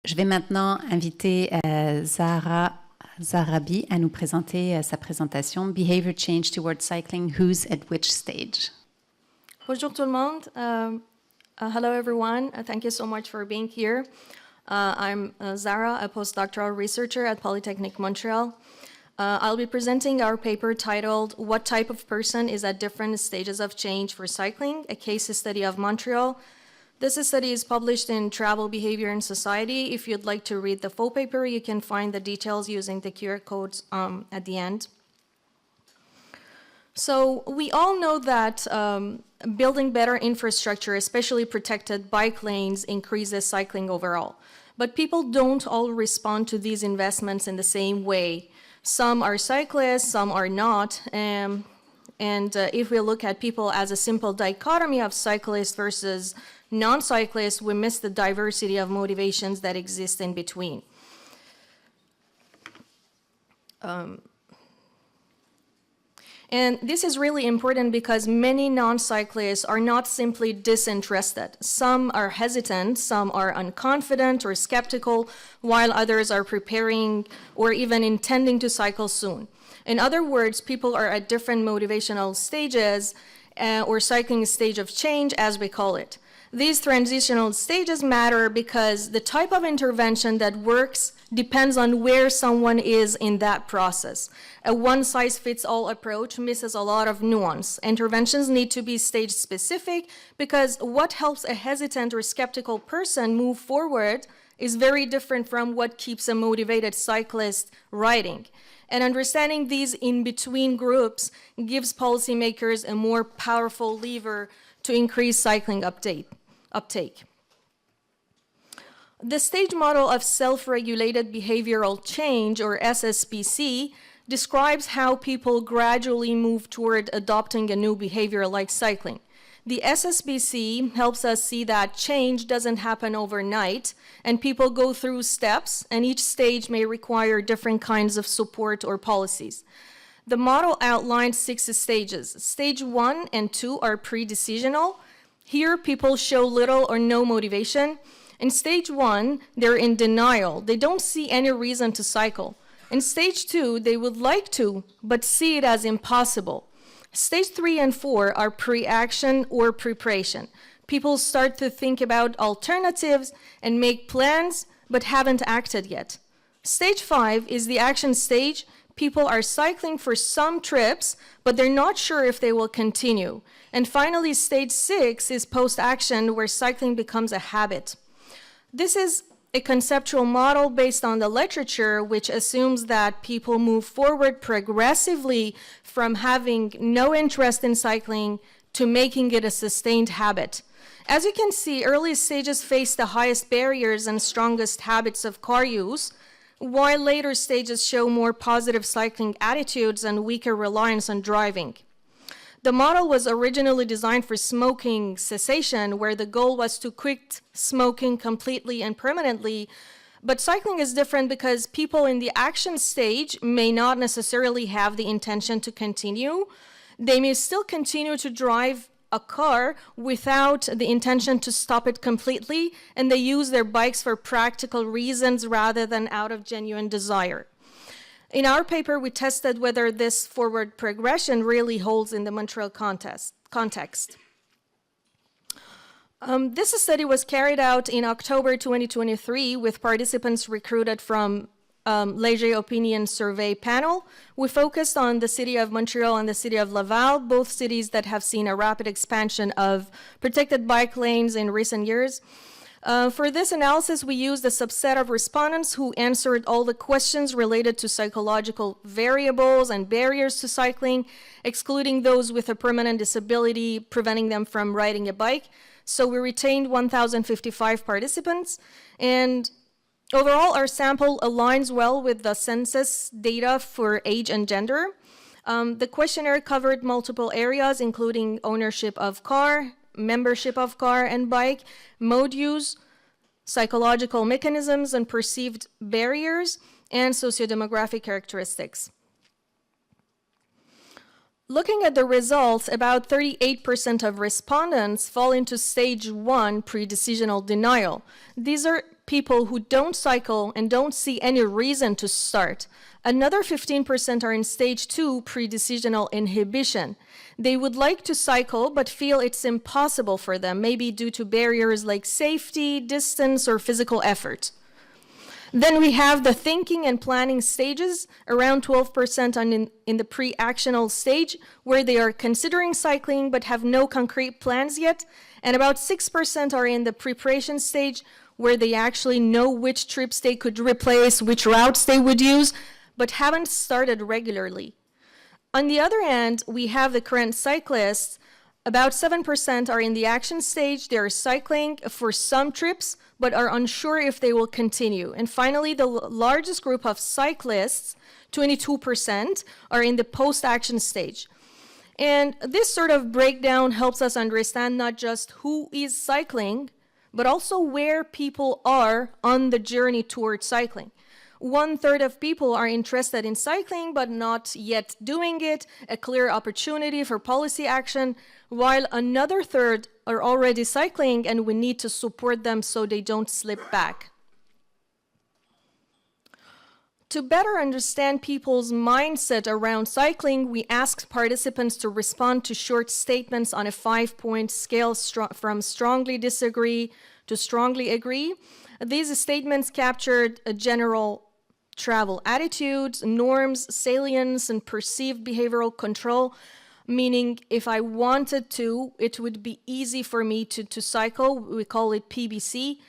Je vais maintenant inviter Zahra Zarabi à nous présenter sa présentation Behavior Change Towards Cycling, Who's at Which Stage. Bonjour tout le monde. Hello everyone. Thank you so much for being here. I'm Zahra, a postdoctoral researcher at Polytechnique Montreal. I'll be presenting our paper titled What Type of Person is at Different Stages of Change for Cycling, a Case Study of Montreal. This study is published in Travel Behavior and Society. If you'd like to read the full paper, you can find the details using the QR codes at the end. So we all know that building better infrastructure, especially protected bike lanes, increases cycling overall. But people don't all respond to these investments in the same way. Some are cyclists, some are not. And if we look at people as a simple dichotomy of cyclists versus non-cyclists, we miss the diversity of motivations that exist in between. And this is really important because many non-cyclists are not simply disinterested. Some are hesitant, some are unconfident or skeptical, while others are preparing or even intending to cycle soon. In other words, people are at different motivational stages or cycling stage of change, as we call it. These transitional stages matter because the type of intervention that works depends on where someone is in that process. A one-size-fits-all approach misses a lot of nuance. Interventions need to be stage-specific because what helps a hesitant or skeptical person move forward is very different from what keeps a motivated cyclist riding. And understanding these in-between groups gives policymakers a more powerful lever to increase cycling uptake. The stage model of self-regulated behavioral change, or SSBC, describes how people gradually move toward adopting a new behavior like cycling. The SSBC helps us see that change doesn't happen overnight, and people go through steps, and each stage may require different kinds of support or policies. The model outlines 6 stages. Stage 1 and 2 are pre-decisional. Here, people show little or no motivation. In stage 1, they're in denial. They don't see any reason to cycle. In stage 2, they would like to, but see it as impossible. Stage 3 and 4 are pre-action or preparation. People start to think about alternatives and make plans, but haven't acted yet. Stage 5 is the action stage. People are cycling for some trips, but they're not sure if they will continue. And finally, stage 6 is post-action, where cycling becomes a habit. This is a conceptual model based on the literature, which assumes that people move forward progressively from having no interest in cycling to making it a sustained habit. As you can see, early stages face the highest barriers and strongest habits of car use, while later stages show more positive cycling attitudes and weaker reliance on driving. The model was originally designed for smoking cessation, where the goal was to quit smoking completely and permanently. But cycling is different because people in the action stage may not necessarily have the intention to continue. They may still continue to drive a car without the intention to stop it completely, and they use their bikes for practical reasons rather than out of genuine desire. In our paper, we tested whether this forward progression really holds in the Montreal context. This study was carried out in October 2023 with participants recruited from Léger Opinion Survey panel. We focused on the city of Montreal and the city of Laval, both cities that have seen a rapid expansion of protected bike lanes in recent years. For this analysis, we used a subset of respondents who answered all the questions related to psychological variables and barriers to cycling, excluding those with a permanent disability preventing them from riding a bike. So we retained 1,055 participants, and overall, our sample aligns well with the census data for age and gender. The questionnaire covered multiple areas, including ownership of car, membership of car and bike, mode use, psychological mechanisms and perceived barriers, and sociodemographic characteristics. Looking at the results, about 38% of respondents fall into stage 1 pre-decisional denial. These are people who don't cycle and don't see any reason to start. Another 15% are in stage 2, pre-decisional inhibition. They would like to cycle but feel it's impossible for them, maybe due to barriers like safety, distance, or physical effort. Then we have the thinking and planning stages, around 12% in the pre-actional stage, where they are considering cycling but have no concrete plans yet, and about 6% are in the preparation stage, where they actually know which trips they could replace, which routes they would use, but haven't started regularly. On the other hand, we have the current cyclists. About 7% are in the action stage. They are cycling for some trips, but are unsure if they will continue. And finally, the largest group of cyclists, 22%, are in the post-action stage. And this sort of breakdown helps us understand not just who is cycling, but also where people are on the journey towards cycling. 1/3 of people are interested in cycling but not yet doing it, a clear opportunity for policy action, while another third are already cycling and we need to support them so they don't slip back. To better understand people's mindset around cycling, we asked participants to respond to short statements on a 5-point scale from strongly disagree to strongly agree. These statements captured a general travel attitudes, norms, salience, and perceived behavioral control, meaning if I wanted to, it would be easy for me to cycle. We call it PBC.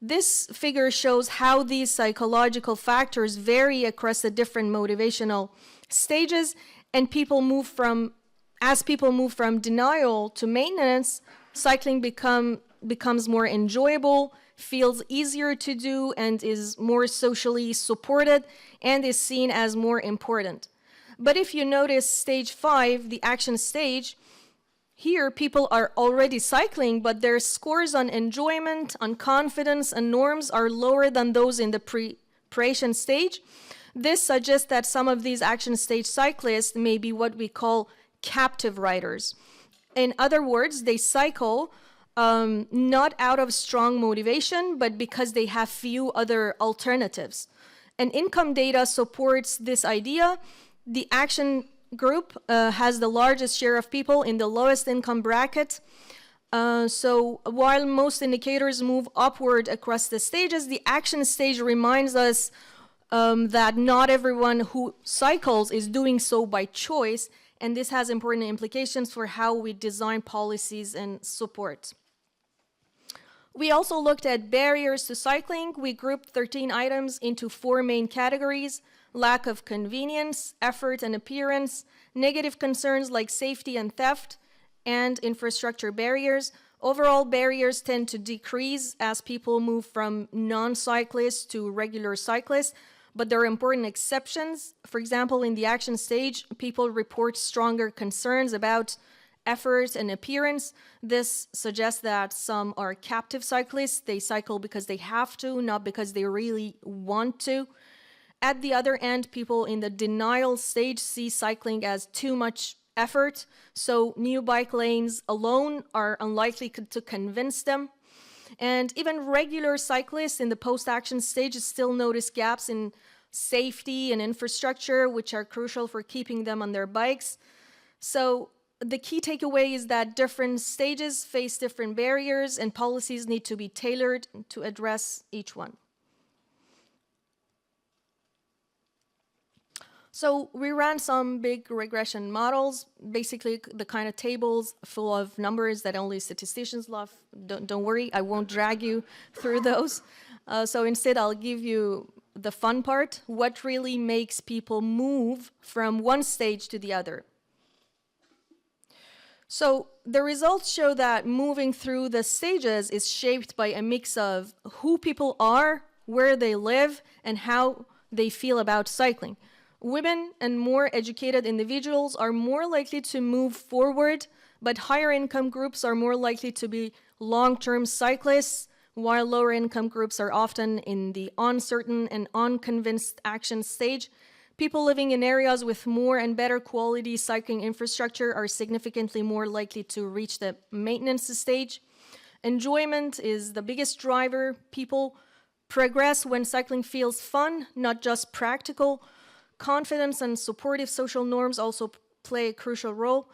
This figure shows how these psychological factors vary across the different motivational stages, and as people move from denial to maintenance, cycling becomes more enjoyable, feels easier to do, and is more socially supported, and is seen as more important. But if you notice stage 5, the action stage, here people are already cycling, but their scores on enjoyment, on confidence, and norms are lower than those in the preparation stage. This suggests that some of these action stage cyclists may be what we call captive riders. In other words, they cycle not out of strong motivation, but because they have few other alternatives. And income data supports this idea. The action group has the largest share of people in the lowest income bracket. So while most indicators move upward across the stages, the action stage reminds us that not everyone who cycles is doing so by choice, and this has important implications for how we design policies and support. We also looked at barriers to cycling. We grouped 13 items into 4 main categories: lack of convenience, effort and appearance, negative concerns like safety and theft, and infrastructure barriers. Overall, barriers tend to decrease as people move from non-cyclists to regular cyclists, but there are important exceptions. For example, in the action stage, people report stronger concerns about effort and appearance. This suggests that some are captive cyclists. They cycle because they have to, not because they really want to. At the other end, people in the denial stage see cycling as too much effort, so new bike lanes alone are unlikely to convince them. And even regular cyclists in the post-action stage still notice gaps in safety and infrastructure, which are crucial for keeping them on their bikes. So the key takeaway is that different stages face different barriers, and policies need to be tailored to address each one. So we ran some big regression models, basically the kind of tables full of numbers that only statisticians love. Don't worry, I won't drag you through those. So instead, I'll give you the fun part: what really makes people move from one stage to the other. So the results show that moving through the stages is shaped by a mix of who people are, where they live, and how they feel about cycling. Women and more educated individuals are more likely to move forward, but higher income groups are more likely to be long-term cyclists, while lower income groups are often in the uncertain and unconvinced action stage. People living in areas with more and better quality cycling infrastructure are significantly more likely to reach the maintenance stage. Enjoyment is the biggest driver. People Progress when cycling feels fun, not just practical. Confidence and supportive social norms also play a crucial role.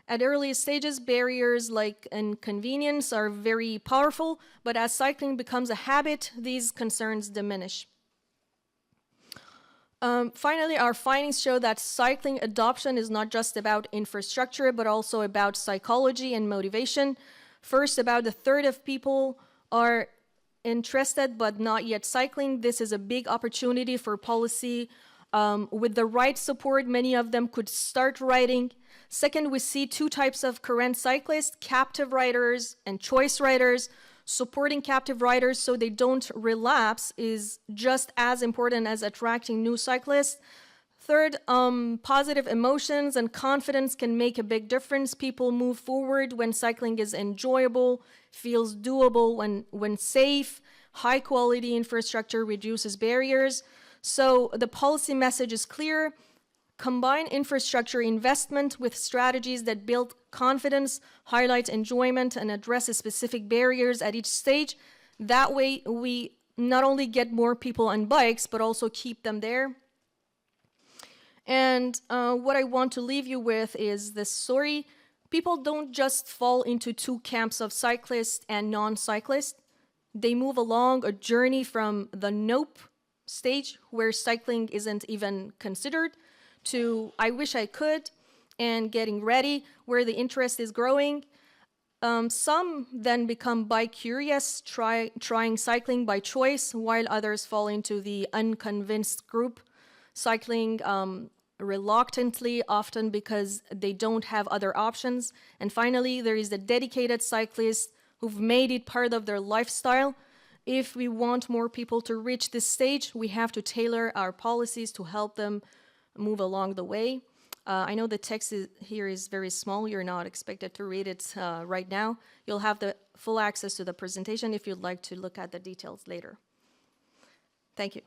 At early stages, barriers like inconvenience are very powerful, but as cycling becomes a habit, these concerns diminish. Finally, our findings show that cycling adoption is not just about infrastructure, but also about psychology and motivation. First, about a third of people are interested but not yet cycling. This is a big opportunity for policy. With the right support, many of them could start riding. Second, we see two types of current cyclists, captive riders and choice riders. Supporting captive riders so they don't relapse is just as important as attracting new cyclists. Third, positive emotions and confidence can make a big difference. People move forward when cycling is enjoyable, feels doable, when safe. High quality infrastructure reduces barriers. So the policy message is clear. Combine infrastructure investment with strategies that build confidence, highlight enjoyment, and address specific barriers at each stage. That way, we not only get more people on bikes, but also keep them there. And what I want to leave you with is this story. People don't just fall into two camps of cyclists and non-cyclists. They move along a journey from the nope stage, where cycling isn't even considered, to I wish I could, and getting ready, where the interest is growing. Some then become bike curious, trying cycling by choice, while others fall into the unconvinced group, cycling reluctantly, often because they don't have other options. And finally, there is the dedicated cyclists who've made it part of their lifestyle. If we want more people to reach this stage, we have to tailor our policies to help them move along the way. I know the text here is very small. You're not expected to read it right now. You'll have the full access to the presentation if you'd like to look at the details later. Thank you.